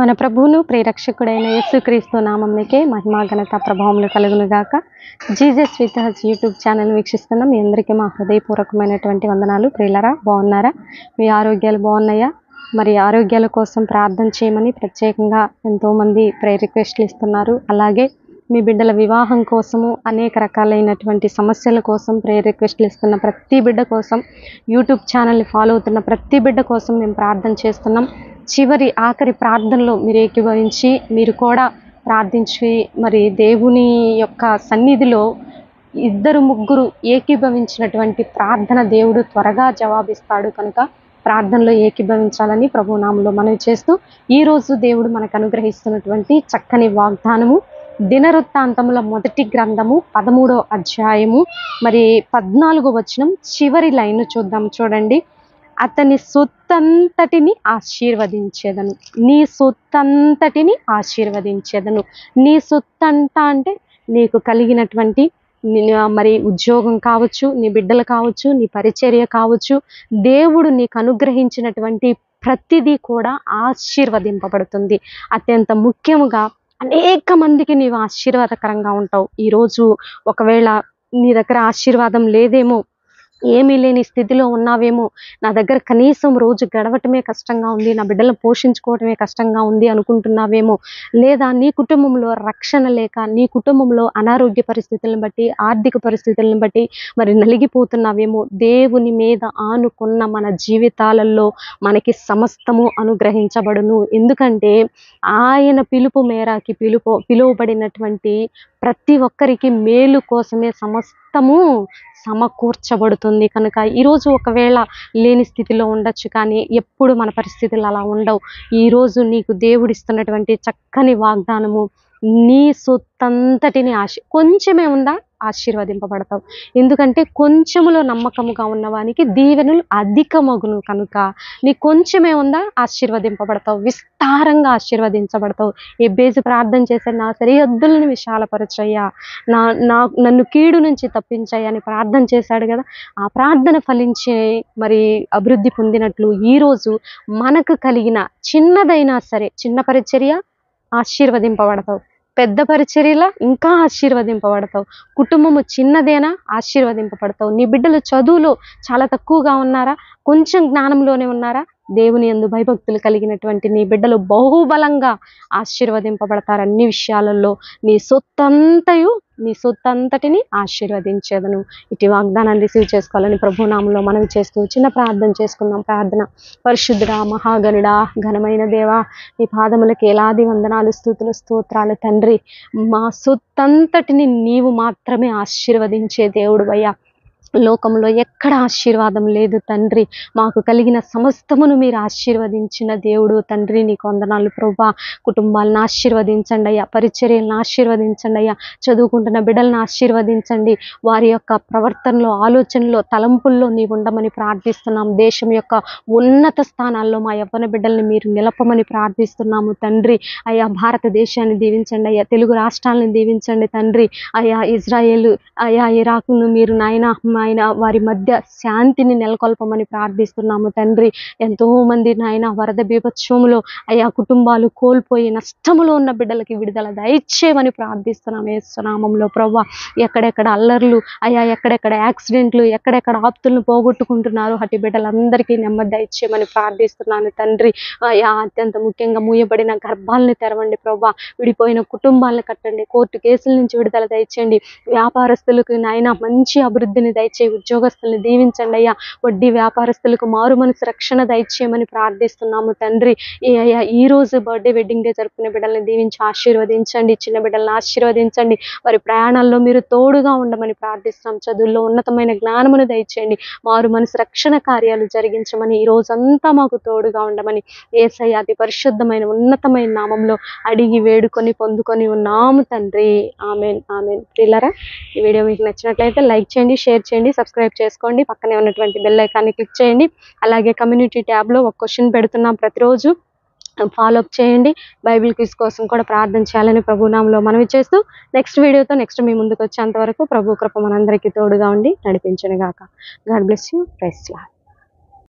మన ప్రభువును ప్రియరక్షకుడైన యేసుక్రీస్తు నామమునకే మహిమ ఘనత ప్రభావములు కలుగును గాక. Jesus with has YouTube channel వీక్షిస్తున్న మీ అందరికీ మా హృదయపూర్వకమైనటువంటి వందనాలు. ప్రియులరా, బాగున్నారా? మీ ఆరోగ్యాలు బాగున్నాయా? మరి ఆరోగ్యాల కోసం ప్రార్థన చేయమని ప్రత్యేకంగా ఎంతోమంది ప్రేయర్ రిక్వెస్ట్లు ఇస్తున్నారు. అలాగే మీ బిడ్డల వివాహం కోసము అనేక రకాలైనటువంటి సమస్యల కోసం ప్రేయర్ రిక్వెస్ట్లు ఇస్తున్న ప్రతి బిడ్డ కోసం, యూట్యూబ్ ఛానల్ని ఫాలో అవుతున్న ప్రతి బిడ్డ కోసం మేము ప్రార్థన చేస్తున్నాం. ఆఖరి ప్రార్థనలో మీరు ఏకీభవించి మీరు కూడా ప్రార్థించి మరి దేవుని యొక్క సన్నిధిలో ఇద్దరు ముగ్గురు ఏకీభవించినటువంటి ప్రార్థన దేవుడు త్వరగా జవాబిస్తాడు. కనుక ప్రార్థనలో ఏకీభవించాలని ప్రభునామంలో మనవి చేస్తూ, ఈరోజు దేవుడు మనకు అనుగ్రహిస్తున్నటువంటి చక్కని వాగ్దానము దినవృత్తాంతముల మొదటి గ్రంథము 13వ అధ్యాయము మరి 14వ వచనం చివరి లైన్ చూద్దాం. చూడండి. అతని సొత్తంతటిని ఆశీర్వదించేదను, నీ సొత్తంతటిని ఆశీర్వదించేదను. నీ సొత్తంట అంటే నీకు కలిగినటువంటి మరి ఉద్యోగం కావచ్చు, నీ బిడ్డలు కావచ్చు, నీ పరిచర్య కావచ్చు, దేవుడు నీకు అనుగ్రహించినటువంటి ప్రతిదీ కూడా ఆశీర్వదింపబడుతుంది. అత్యంత ముఖ్యముగా అనేక మందికి నీవు ఆశీర్వాదకరంగా ఉంటావు. ఈరోజు ఒకవేళ నీ దగ్గర ఆశీర్వాదం లేదేమో, ఏమీ లేని స్థితిలో ఉన్నావేమో, నా దగ్గర కనీసం రోజు గడవటమే కష్టంగా ఉంది, నా బిడ్డలను పోషించుకోవటమే కష్టంగా ఉంది అనుకుంటున్నావేమో, లేదా నీ కుటుంబంలో రక్షణ లేక, నీ కుటుంబంలో అనారోగ్య పరిస్థితులను బట్టి, ఆర్థిక పరిస్థితులను బట్టి మరి నలిగిపోతున్నావేమో, దేవుని మీద ఆనుకున్న మన జీవితాలలో మనకి సమస్తము అనుగ్రహించబడును. ఎందుకంటే ఆయన పిలుపు మేరకి పిలువబడినటువంటి ప్రతి ఒక్కరికి మేలు కోసమే సమస్తము సమకూర్చబడుతుంది. కనుక ఈరోజు ఒకవేళ లేని స్థితిలో ఉండొచ్చు, కానీ ఎప్పుడు మన పరిస్థితులు అలా ఉండవు. ఈరోజు నీకు దేవుడిస్తున్నటువంటి చక్కని వాగ్దానము, నీ సొత్తంతటిని కొంచెమే ఉందా ఆశీర్వదింపబడతావు. ఎందుకంటే కొంచెములో నమ్మకముగా ఉన్నవానికి దీవెనలు అధికమగును. కనుక నీ కొంచెమే ఉందా ఆశీర్వదింపబడతావు, విస్తారంగా ఆశీర్వదించబడతావు. ఎబ్బేజు ప్రార్థన చేశాడు, నా సరిహద్దులను విశాలపరచయ్యా, నన్ను కీడు నుంచి తప్పించయ్యా అని ప్రార్థన చేశాడు కదా. ఆ ప్రార్థన ఫలించి మరి అభివృద్ధి పొందినట్లు ఈరోజు మనకు కలిగిన చిన్నదైనా సరే, చిన్న పరిచర్య ఆశీర్వదింపబడతావు, పెద్ద పరిచర్యలా ఇంకా ఆశీర్వదింపబడతావు, కుటుంబము చిన్నదేనా ఆశీర్వదింపబడతావు. నీ బిడ్డలు చదువులో చాలా తక్కువగా ఉన్నారా, కొంచెం జ్ఞానంలోనే ఉన్నారా, దేవుని యందు భయభక్తులు కలిగినటువంటి నీ బిడ్డలు బహుబలంగా ఆశీర్వదింపబడతారు. అన్ని విషయాలలో నీ సొత్తంతటిని ఆశీర్వదించేదను. ఇటు వాగ్దానాన్ని రిసీవ్ చేసుకోవాలని ప్రభునామంలో మనవి చేస్తూ చిన్న ప్రార్థన చేసుకుందాం. ప్రార్థన. పరిశుద్ధుడా, మహాగణుడా, ఘనమైన దేవా, నీ పాదములకు ఏలాది వందనాలు, స్తుతులు, స్తోత్రాలు తండ్రి. మా సొత్తంతటిని నీవు మాత్రమే ఆశీర్వదించే దేవుడు. లోకంలో ఎక్కడ ఆశీర్వాదం లేదు తండ్రి. మాకు కలిగిన సమస్తమును మీరు ఆశీర్వదించిన దేవుడు తండ్రి, నీకు వందనాలు ప్రభువా. కుటుంబాలను ఆశీర్వదించండి అయ్యా, పరిచర్యలను ఆశీర్వదించండి అయ్యా, చదువుకుంటున్న బిడ్డలను ఆశీర్వదించండి. వారి యొక్క ప్రవర్తనలో, ఆలోచనలో, తలంపుల్లో నీవు ఉండమని ప్రార్థిస్తున్నాం. దేశం యొక్క ఉన్నత స్థానాల్లో మా యవ్వన బిడ్డల్ని మీరు నిలపమని ప్రార్థిస్తున్నాము తండ్రి. అయ్యా, భారతదేశాన్ని దీవించండి అయ్యా, తెలుగు రాష్ట్రాలను దీవించండి తండ్రి. అయ్యా, ఇజ్రాయేల్, అయ్యా, ఇరాక్ను మీరు నాయన వారి మధ్య శాంతిని నెలకొల్పమని ప్రార్థిస్తున్నాము తండ్రి. ఎంతో మంది నాయన వరద బీభత్సములో అయ్యా కుటుంబాలు కోల్పోయి నష్టములో ఉన్న బిడ్డలకి విడుదల దయచేయమని ప్రార్థిస్తున్నాము యేసు నామములో ప్రభువా. ఎక్కడెక్కడ అల్లర్లు అయ్యా, ఎక్కడెక్కడ యాక్సిడెంట్లు, ఎక్కడెక్కడ ఆప్తులను పోగొట్టుకుంటున్నారు, అటు బిడ్డలందరికీ నెమ్మది దయచేయమని ప్రార్థిస్తున్నాను తండ్రి. అయ్యా, అత్యంత ముఖ్యంగా మూయబడిన గర్భాలను తెరవండి ప్రభువా. విడిపోయిన కుటుంబాలను కట్టండి, కోర్టు కేసుల నుంచి విడుదల దయచేయండి. వ్యాపారస్తులకు నాయన మంచి అభివృద్ధిని దయచేయి, ఉద్యోగస్తుల్ని దీవించండి అయ్యా. వడ్డీ వ్యాపారస్తులకు మారు మనసు రక్షణ దయచేయమని ప్రార్థిస్తున్నాము తండ్రి. అయ్యా, ఈ రోజు బర్త్డే, వెడ్డింగ్ డే జరుపుకునే బిడ్డల్ని దీవించి ఆశీర్వదించండి, చిన్న బిడ్డలను ఆశీర్వదించండి. వారి ప్రయాణాల్లో మీరు తోడుగా ఉండమని ప్రార్థిస్తున్నాం. చదువుల్లో ఉన్నతమైన జ్ఞానమును దయచేయండి, మారు మనసు రక్షణ కార్యాలు జరిగించమని, ఈ రోజంతా మాకు తోడుగా ఉండమని యేసయ్య అతి పరిశుద్ధమైన ఉన్నతమైన నామంలో అడిగి వేడుకొని పొందుకొని ఉన్నాము తండ్రి. Amen, amen. ప్రియులారా, ఈ వీడియో మీకు నచ్చినట్లయితే లైక్ చేయండి, షేర్ చేయండి, సబ్స్క్రైబ్ చేసుకోండి, పక్కనే ఉన్నటువంటి బెల్ ఐకాన్ని క్లిక్ చేయండి. అలాగే కమ్యూనిటీ ట్యాబ్లో ఒక క్వశ్చన్ పెడుతున్నాం, ప్రతిరోజు ఫాలో అప్ చేయండి. బైబిల్ క్విజ్ కోసం కూడా ప్రార్థన చేయాలని ప్రభునామంలో మనవి చేస్తూ నెక్స్ట్ వీడియోతో నెక్స్ట్ మీ ముందుకు వచ్చేంత వరకు ప్రభు కృప మనందరికీ తోడుగా ఉండి నడిపించును గాక. God bless you. Praise lord.